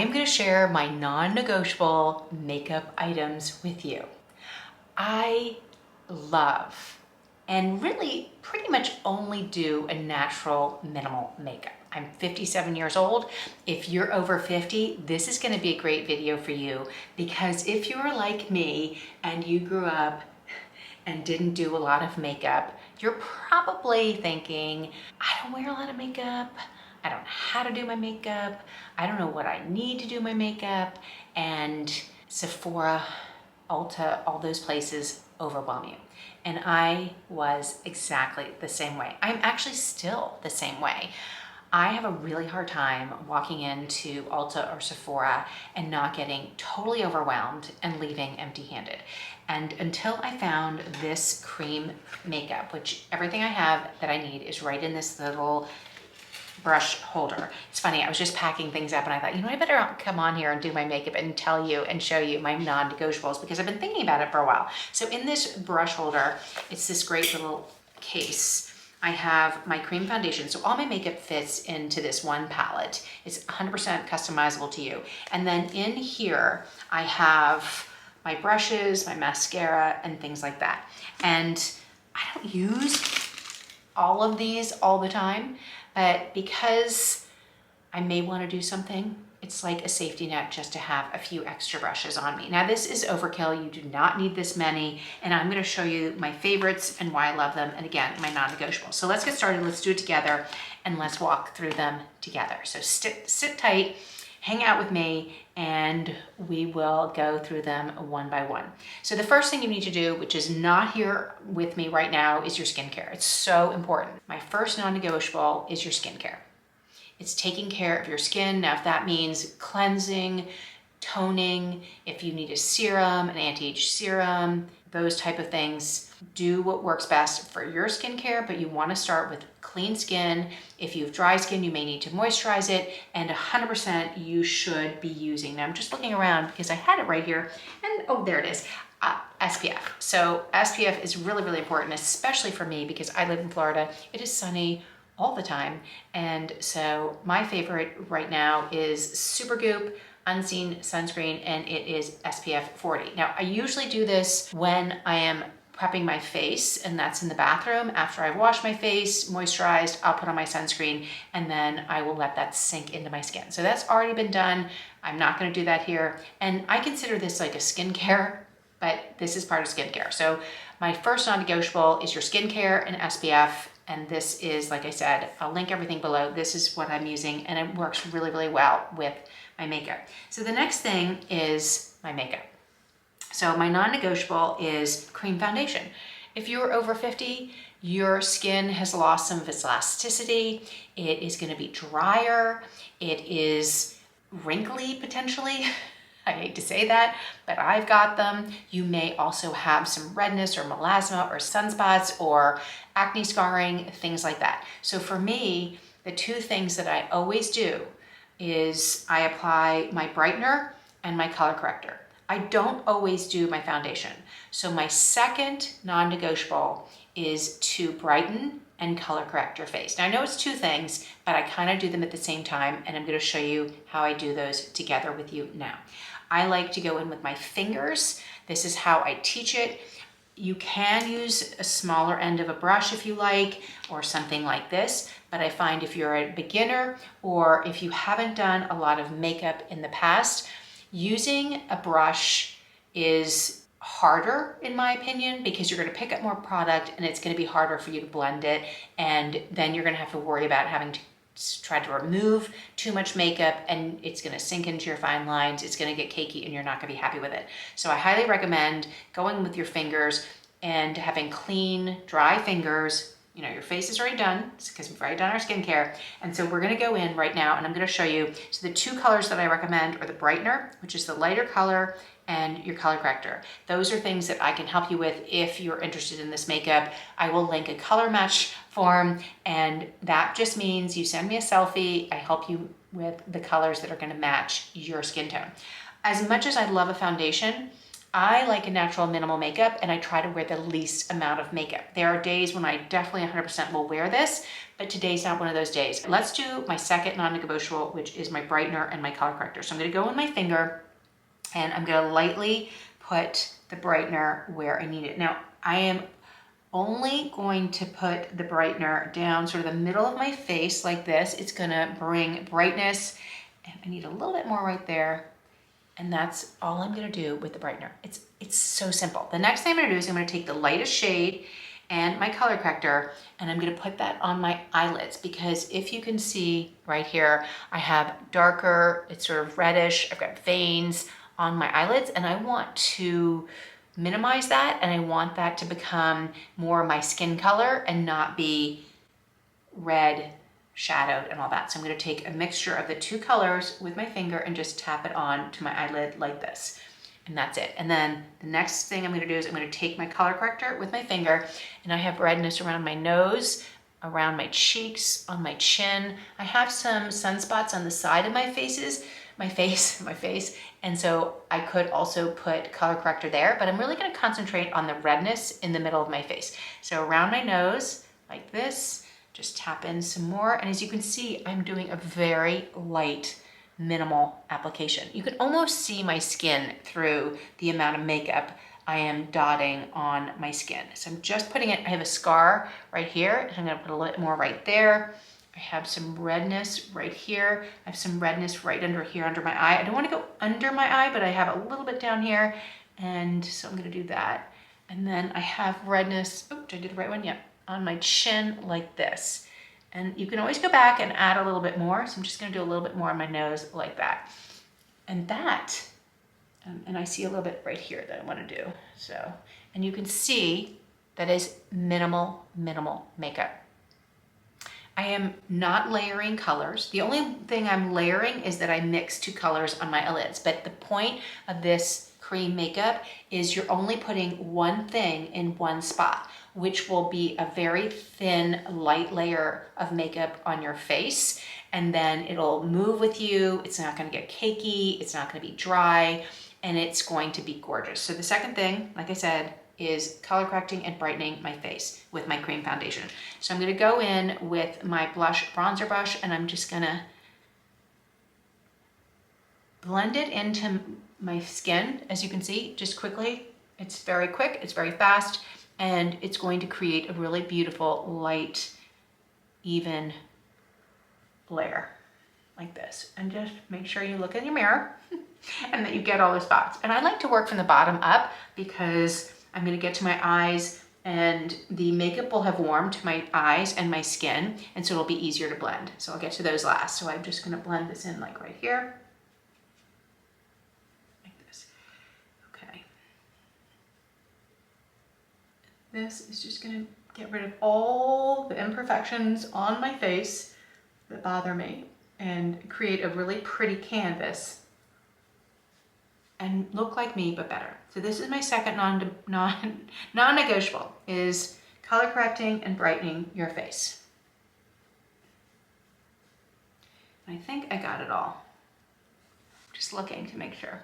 I'm going to share my non-negotiable makeup items with you. I love and really pretty much only do a natural minimal makeup. I'm 57 years old. If you're over 50, this is going to be a great video for you, because if you are like me and you grew up and didn't do a lot of makeup, you're probably thinking, I don't wear a lot of makeup. I don't know how to do my makeup. I don't know what I need to do my makeup. And Sephora, Ulta, all those places overwhelm you. And I was exactly the same way. I'm actually still the same way. I have a really hard time walking into Ulta or Sephora and not getting totally overwhelmed and leaving empty-handed. And until I found this cream makeup, which everything I have that I need is right in this little brush holder. It's funny, I was just packing things up and I thought, I better come on here and do my makeup and tell you and show you my non-negotiables, because I've been thinking about it for a while. So in this brush holder, it's this great little case. I have my cream foundation. So all my makeup fits into this one palette. It's 100% customizable to you. And then in here, I have my brushes, my mascara, and things like that. And I don't use all of these all the time, but because I may want to do something, it's like a safety net just to have a few extra brushes on me. Now this is overkill. You do not need this many, and I'm going to show you my favorites and why I love them, and again, my non-negotiables. So let's get started. Let's do it together and let's walk through them together. So sit tight, hang out with me, and we will go through them one by one. So the first thing you need to do, which is not here with me right now, is your skincare. It's so important. My first non-negotiable is your skincare. It's taking care of your skin. Now, if that means cleansing, toning, if you need a serum, an anti-age serum, those type of things, do what works best for your skincare, but you want to start with clean skin. If you have dry skin, you may need to moisturize it, and 100% you should be using. Now I'm just looking around because I had it right here, and oh, there it is. SPF. So SPF is really, really important, especially for me because I live in Florida. It is sunny all the time. And so my favorite right now is Supergoop Unseen Sunscreen, and it is SPF 40. Now, I usually do this when I am prepping my face, and that's in the bathroom. After I've washed my face, moisturized, I'll put on my sunscreen, and then I will let that sink into my skin. So that's already been done. I'm not going to do that here. And I consider this like a skincare, but this is part of skincare. So my first non-negotiable is your skincare and SPF. And this is, like I said, I'll link everything below. This is what I'm using, and it works really, really well with my makeup. So the next thing is my makeup. So my non-negotiable is cream foundation. If you're over 50, your skin has lost some of its elasticity. It is going to be drier. It is wrinkly potentially. I hate to say that, but I've got them. You may also have some redness or melasma or sunspots or acne scarring, things like that. So for me, the two things that I always do is I apply my brightener and my color corrector. I don't always do my foundation. So my second non-negotiable is to brighten and color correct your face. Now I know it's two things, but I kind of do them at the same time, and I'm going to show you how I do those together with you now. I like to go in with my fingers. This is how I teach it. You can use a smaller end of a brush if you like, or something like this, but I find if you're a beginner or if you haven't done a lot of makeup in the past, using a brush is harder in my opinion, because you're going to pick up more product and it's going to be harder for you to blend it, and then you're going to have to worry about having to try to remove too much makeup, and it's going to sink into your fine lines. It's going to get cakey and you're not going to be happy with it. So I highly recommend going with your fingers and having clean, dry fingers. Your face is already done because we've already done our skincare. And so we're going to go in right now and I'm going to show you. So the two colors that I recommend are the brightener, which is the lighter color, and your color corrector. Those are things that I can help you with if you're interested in this makeup. I will link a color match form, and that just means you send me a selfie. I help you with the colors that are going to match your skin tone. As much as I love a foundation, I like a natural minimal makeup, and I try to wear the least amount of makeup. There are days when I definitely 100% will wear this, but today's not one of those days. Let's do my second non-negotiable, which is my brightener and my color corrector. So I'm gonna go in my finger, and I'm gonna lightly put the brightener where I need it. Now, I am only going to put the brightener down sort of the middle of my face like this. It's gonna bring brightness, and I need a little bit more right there. And that's all I'm gonna do with the brightener. It's so simple. The next thing I'm gonna do is I'm gonna take the lightest shade and my color corrector, and I'm gonna put that on my eyelids, because if you can see right here, I have darker, it's sort of reddish, I've got veins on my eyelids, and I want to minimize that, and I want that to become more my skin color and not be red, shadowed, and all that. So I'm going to take a mixture of the two colors with my finger and just tap it on to my eyelid like this. And that's it. And then the next thing I'm going to do is I'm going to take my color corrector with my finger, and I have redness around my nose, around my cheeks, on my chin. I have some sunspots on the side of my face, and so I could also put color corrector there, but I'm really going to concentrate on the redness in the middle of my face. So around my nose, like this, just tap in some more, and as you can see, I'm doing a very light, minimal application. You can almost see my skin through the amount of makeup I am dotting on my skin. So I'm just putting it, I have a scar right here, and I'm gonna put a little more right there. I have some redness right here. I have some redness right under here, under my eye. I don't wanna go under my eye, but I have a little bit down here, and so I'm gonna do that. And then I have redness, oh, did I do the right one? Yeah, on my chin like this. And you can always go back and add a little bit more. So I'm just gonna do a little bit more on my nose like that. And that, and I see a little bit right here that I wanna do. So, and you can see that is minimal makeup. I am not layering colors. The only thing I'm layering is that I mix two colors on my eyelids. But the point of this cream makeup is you're only putting one thing in one spot, which will be a very thin, light layer of makeup on your face. And then it'll move with you. It's not gonna get cakey. It's not gonna be dry, and it's going to be gorgeous. So the second thing, like I said, is color correcting and brightening my face with my cream foundation. So I'm gonna go in with my bronzer brush, and I'm just gonna blend it into my skin. As you can see, just quickly, it's very quick, it's very fast, and it's going to create a really beautiful, light, even layer like this. And just make sure you look in your mirror and that you get all the spots. And I like to work from the bottom up, because I'm gonna get to my eyes, and the makeup will have warmed to my eyes and my skin, and so it'll be easier to blend. So I'll get to those last. So I'm just gonna blend this in like right here. Like this. Okay. This is just gonna get rid of all the imperfections on my face that bother me and create a really pretty canvas and look like me, but better. So this is my second non-negotiable, is color correcting and brightening your face. And I think I got it all. Just looking to make sure.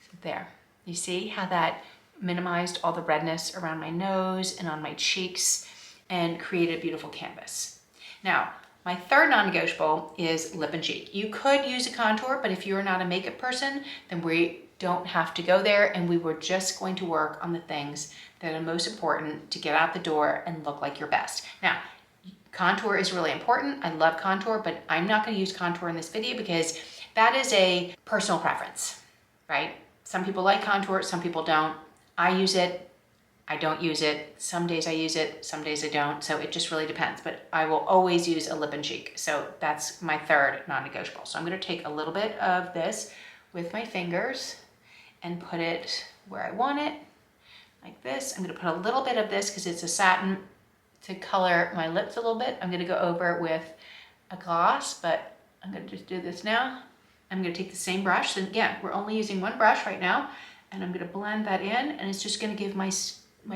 So there, you see how that minimized all the redness around my nose and on my cheeks and created a beautiful canvas. Now, my third non-negotiable is lip and cheek. You could use a contour, but if you're not a makeup person, then we don't have to go there, and we were just going to work on the things that are most important to get out the door and look like your best. Now, contour is really important. I love contour, but I'm not gonna use contour in this video because that is a personal preference, right? Some people like contour, some people don't. I use it, I don't use it. Some days I use it, some days I don't. So it just really depends, but I will always use a lip and cheek. So that's my third non-negotiable. So I'm gonna take a little bit of this with my fingers and put it where I want it, like this. I'm gonna put a little bit of this, because it's a satin, to color my lips a little bit. I'm gonna go over with a gloss, but I'm gonna just do this now. I'm gonna take the same brush, and again, we're only using one brush right now, and I'm gonna blend that in, and it's just gonna give my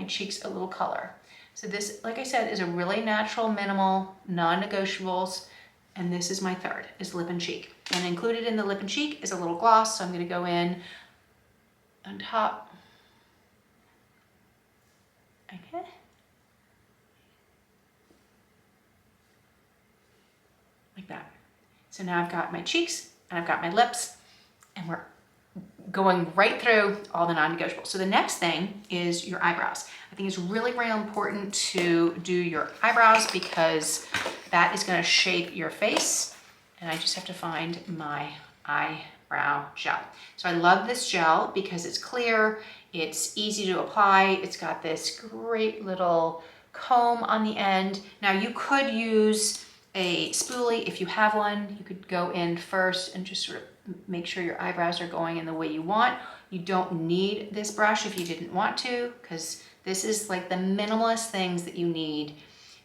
cheeks a little color. So this, like I said, is a really natural, minimal, non-negotiables, and this is my third, is lip and cheek. And included in the lip and cheek is a little gloss, so I'm gonna go in on top. Okay. Like that. So now I've got my cheeks and I've got my lips, and we're going right through all the non-negotiables. So the next thing is your eyebrows. I think it's really, really important to do your eyebrows because that is going to shape your face. And I just have to find my eyebrow gel. So I love this gel because it's clear, it's easy to apply, it's got this great little comb on the end. Now you could use a spoolie if you have one. You could go in first and just sort of make sure your eyebrows are going in the way you want. You don't need this brush if you didn't want to, because this is like the minimalist things that you need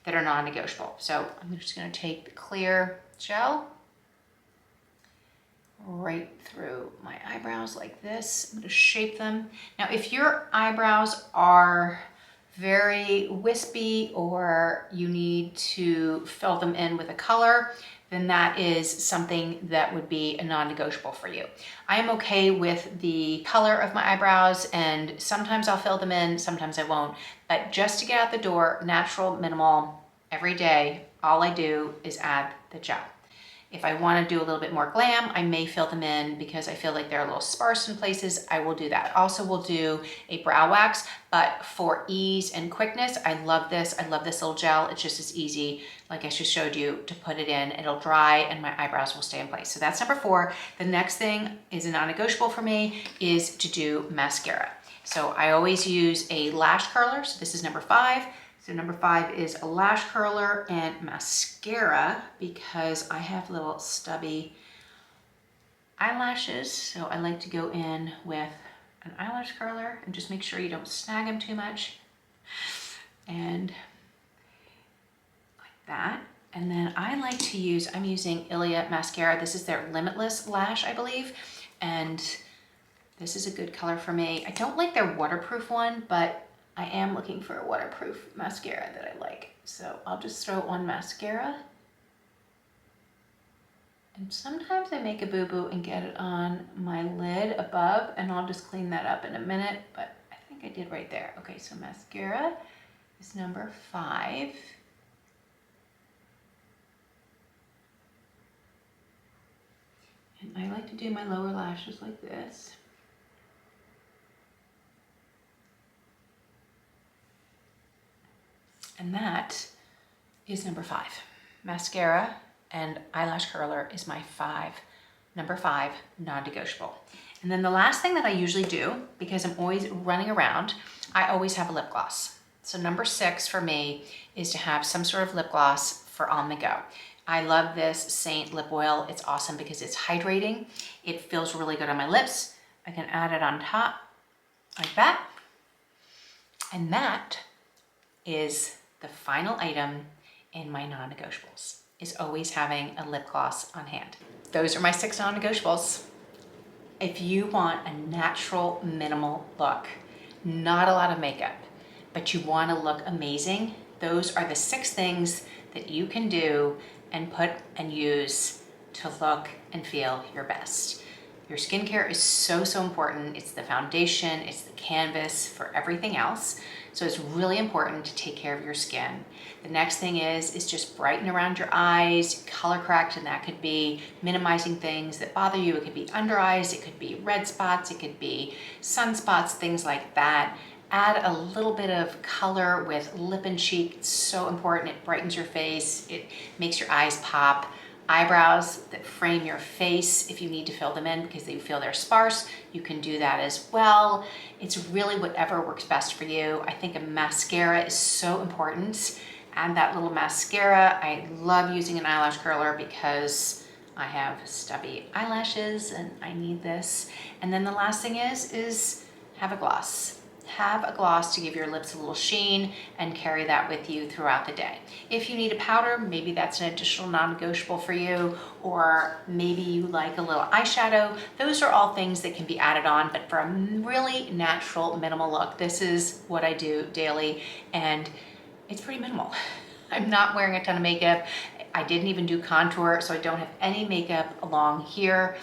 that are non-negotiable. So I'm just going to take the clear gel right through my eyebrows like this. I'm going to shape them. Now, if your eyebrows are very wispy or you need to fill them in with a color, then that is something that would be a non-negotiable for you. I am okay with the color of my eyebrows, and sometimes I'll fill them in, sometimes I won't. But just to get out the door, natural, minimal, every day, all I do is add the gel. If I want to do a little bit more glam, I may fill them in because I feel like they're a little sparse in places. I will do that. Also, we'll do a brow wax, but for ease and quickness, I love this. I love this little gel. It's just as easy, like I just showed you, to put it in. It'll dry and my eyebrows will stay in place. So that's number 4. The next thing is a non-negotiable for me is to do mascara. So I always use a lash curler. So this is number 5. So number 5 is a lash curler and mascara because I have little stubby eyelashes. So I like to go in with an eyelash curler and just make sure you don't snag them too much. And like that. And then I like to use, I'm using Ilia mascara. This is their Limitless Lash, I believe. And this is a good color for me. I don't like their waterproof one, but I am looking for a waterproof mascara that I like. So I'll just throw on mascara. And sometimes I make a boo-boo and get it on my lid above, and I'll just clean that up in a minute, but I think I did right there. Okay, so mascara is number 5. And I like to do my lower lashes like this. And that is number 5. Mascara and eyelash curler is my number 5 non-negotiable. And then the last thing that I usually do, because I'm always running around, I always have a lip gloss. So number 6 for me is to have some sort of lip gloss for on the go. I love this Seint lip oil. It's awesome because it's hydrating. It feels really good on my lips. I can add it on top like that. And that is the final item in my non-negotiables, is always having a lip gloss on hand. Those are my 6 non-negotiables. If you want a natural, minimal look, not a lot of makeup, but you want to look amazing, those are the 6 things that you can do and put and use to look and feel your best. Your skincare is so, so important. It's the foundation, it's the canvas for everything else. So it's really important to take care of your skin. The next thing is just brighten around your eyes, color correct, and that could be minimizing things that bother you. It could be under eyes, it could be red spots, it could be sunspots, things like that. Add a little bit of color with lip and cheek. It's so important. It brightens your face. It makes your eyes pop. Eyebrows that frame your face, if you need to fill them in because you feel they're sparse, you can do that as well. It's really whatever works best for you. I think a mascara is so important. Add that little mascara. I love using an eyelash curler because I have stubby eyelashes and I need this. And then the last thing is have a gloss. Have a gloss to give your lips a little sheen and carry that with you throughout the day. If you need a powder, maybe that's an additional non-negotiable for you, or maybe you like a little eyeshadow. Those are all things that can be added on, but for a really natural, minimal look, this is what I do daily, and it's pretty minimal. I'm not wearing a ton of makeup. I didn't even do contour, so I don't have any makeup along here,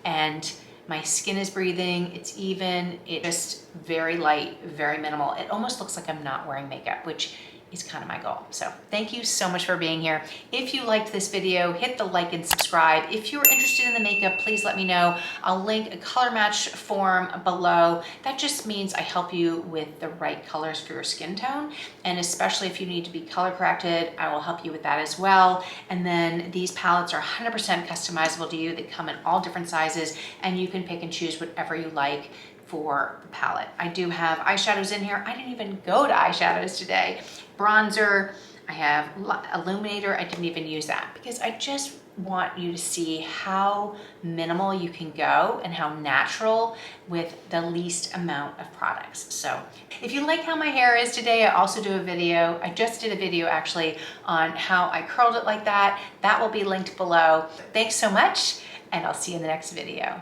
and My skin is breathing, it's even, it's just very light, very minimal. It almost looks like I'm not wearing makeup, which is kind of my goal. So thank you so much for being here. If you liked this video, hit the like and subscribe. If you're interested in the makeup, please let me know. I'll link a color match form below. That just means I help you with the right colors for your skin tone. And especially if you need to be color corrected, I will help you with that as well. And then these palettes are 100% customizable to you. They come in all different sizes and you can pick and choose whatever you like for the palette. I do have eyeshadows in here. I didn't even go to eyeshadows today. Bronzer, I have illuminator. I didn't even use that because I just want you to see how minimal you can go and how natural with the least amount of products. So if you like how my hair is today, I also do a video. I just did a video actually on how I curled it like that. That will be linked below. Thanks so much, and I'll see you in the next video.